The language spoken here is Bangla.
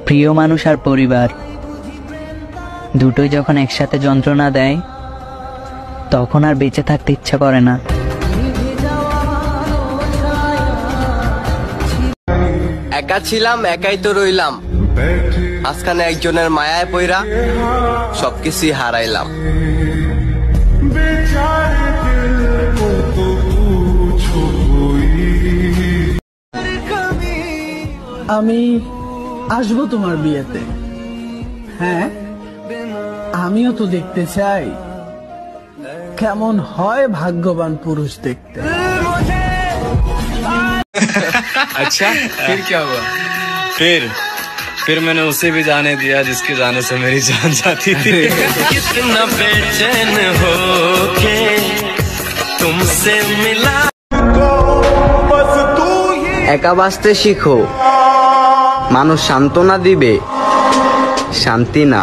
প্রিয় মানুষ আর পরিবার দুটোই যখন একসাথে যন্ত্রণা দেয় তখন আর বেঁচে থাকতে ইচ্ছা করে না। একা ছিলাম, একাই তো রইলাম, আজকানে একজনের মায়ায় পইরা সবকিছুই হারাইলাম। আমি আসবো তোমার বিয়েতে। হ্যাঁ, আমিও তো দেখতে চাই কেমন হয় ভাগ্যবান পুরুষ দেখতে। अच्छा फिर क्या हुआ? फिर मैंने उसे भी जाने दिया जिसके जाने से मेरी जान जाती थी। कितना बेचैन हो के तुमसे मिला। একা বাঁচতে শিখো, মানুষ সান্ত্বনা দিবে, শান্তি না।